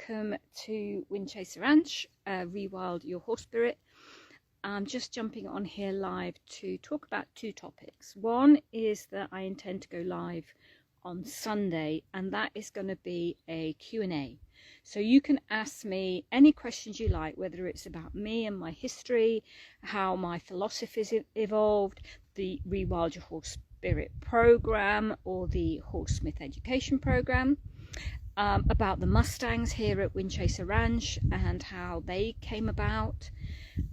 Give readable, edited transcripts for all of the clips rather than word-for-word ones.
welcome to Windchaser Ranch, Rewild Your Horse Spirit. I'm just jumping on here live to talk about two topics. One is that I intend to go live on Sunday, and that is going to be a Q&A. So you can ask me any questions you like, whether it's about me and my history, how my philosophy has evolved, the Rewild Your Horse Spirit program, or the Horse-Smith Education program. About the Mustangs here at Windchaser Ranch and how they came about.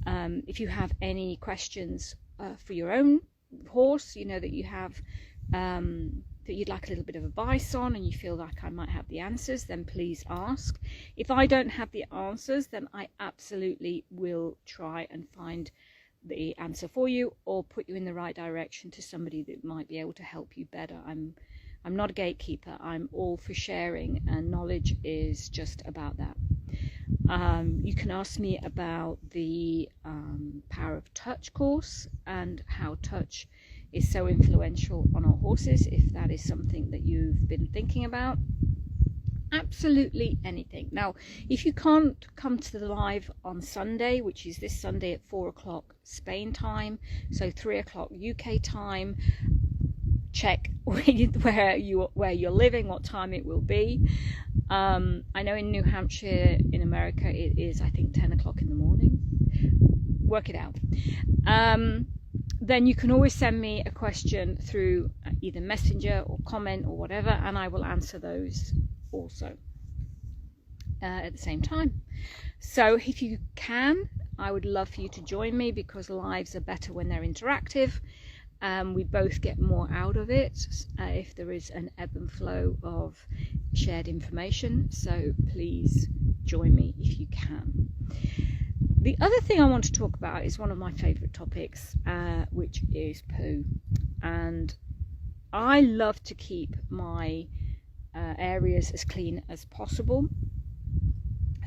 If you have any questions for your own horse, you know, that you have that you'd like a little bit of advice on and you feel like I might have the answers, then please ask. If I don't have the answers, then I absolutely will try and find the answer for you or put you in the right direction to somebody that might be able to help you better. I'm not a gatekeeper. I'm all for sharing, and knowledge is just about that. You can ask me about the Power of Touch course and how touch is so influential on our horses, if that is something that you've been thinking about. Absolutely anything. Now, if you can't come to the live on Sunday, which is this Sunday at 4 o'clock Spain time, so 3 o'clock UK time, check where you're living, what time it will be. I know in New Hampshire in America it is, I think, 10 o'clock in the morning. Work it out. Then you can always send me a question through either messenger or comment or whatever, and I will answer those also at the same time. So if you can, I would love for you to join me, because lives are better when they're interactive. We both get more out of it if there is an ebb and flow of shared information. So please join me if you can. The other thing I want to talk about is one of my favourite topics, which is poo. And I love to keep my areas as clean as possible,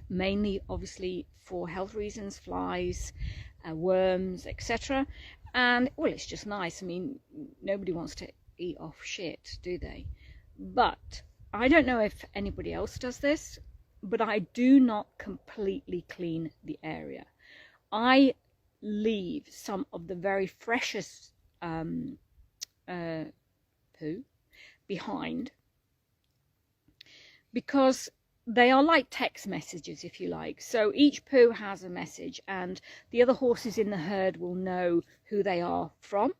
mainly obviously for health reasons, flies, worms, etc. And well, it's just nice. I mean, nobody wants to eat off shit, do they? But I don't know if anybody else does this, but I do not completely clean the area. I leave some of the very freshest poo behind, because they are like text messages, if you like. So each poo has a message, and the other horses in the herd will know who they are from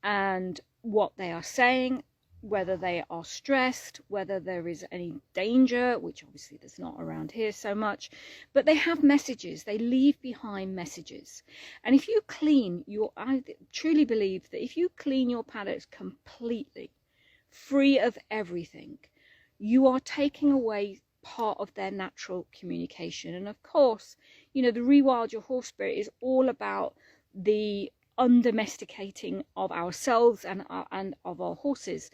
and what they are saying, whether they are stressed, whether there is any danger, which obviously there's not around here so much, but they have messages. They leave behind messages. And if you clean I truly believe that if you clean your paddocks completely, free of everything, you are taking away part of their natural communication. And of course, you know, the Rewild Your Horse Spirit is all about the undomesticating of ourselves and of our horses.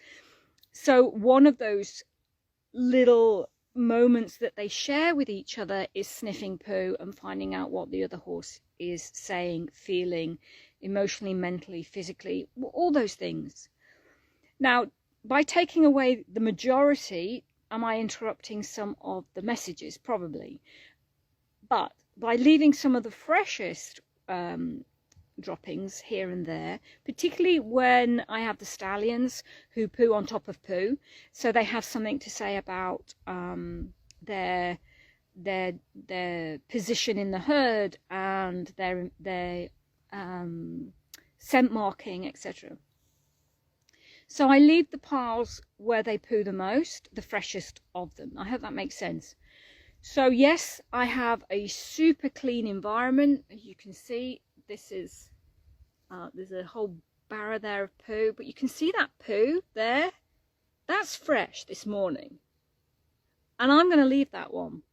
So one of those little moments that they share with each other is sniffing poo and finding out what the other horse is saying, feeling, emotionally, mentally, physically, all those things. Now, by taking away the majority, am I interrupting some of the messages? Probably. But by leaving some of the freshest droppings here and there, particularly when I have the stallions who poo on top of poo, so they have something to say about their position in the herd and their scent marking, etc. So I leave the piles where they poo the most, the freshest of them. I hope that makes sense. So yes, I have a super clean environment. As you can see, this is, there's a whole barrow there of poo, but you can see that poo there. That's fresh this morning. And I'm going to leave that one,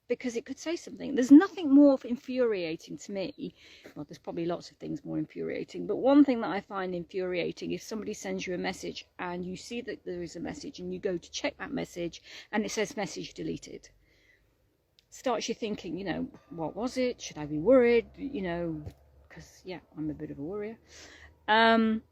because it could say something. There's nothing more infuriating to me. Well, there's probably lots of things more infuriating, but one thing that I find infuriating, if somebody sends you a message and you see that there is a message and you go to check that message and it says message deleted. Starts you thinking, you know, what was it? Should I be worried? You know, because yeah, I'm a bit of a worrier. And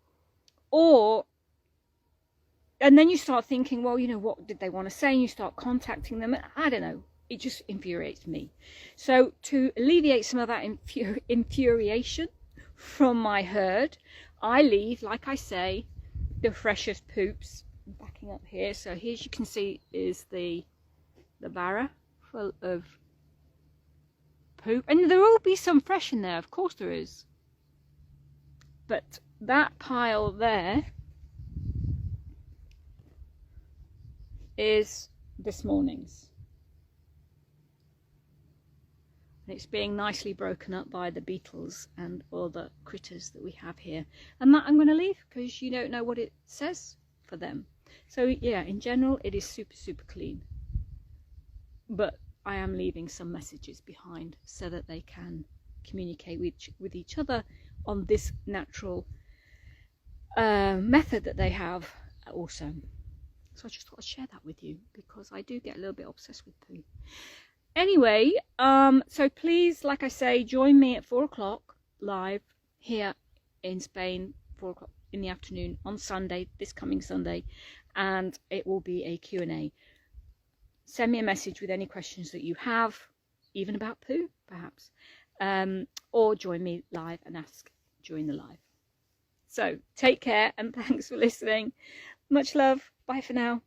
then you start thinking, well, you know, what did they want to say? And you start contacting them. I don't know. it just infuriates me. So to alleviate some of that infuriation from my herd, I leave, like I say, the freshest poops. I'm backing up here. So here, as you can see, is the barra full of poop, and there will be some fresh in there, of course there is, but that pile there is this morning's, and it's being nicely broken up by the beetles and all the critters that we have here, and that I'm going to leave because you don't know what it says for them. So yeah, in general it is super clean, but I am leaving some messages behind so that they can communicate with each other on this natural method that they have also. So I just thought I'd share that with you because I do get a little bit obsessed with poo. Anyway, so please, like I say, join me at 4 o'clock live here in Spain, 4 o'clock in the afternoon on Sunday, this coming Sunday, and it will be a Q&A. Send me a message with any questions that you have, even about poo, perhaps, or join me live and ask during the live. So take care and thanks for listening. Much love. Bye for now.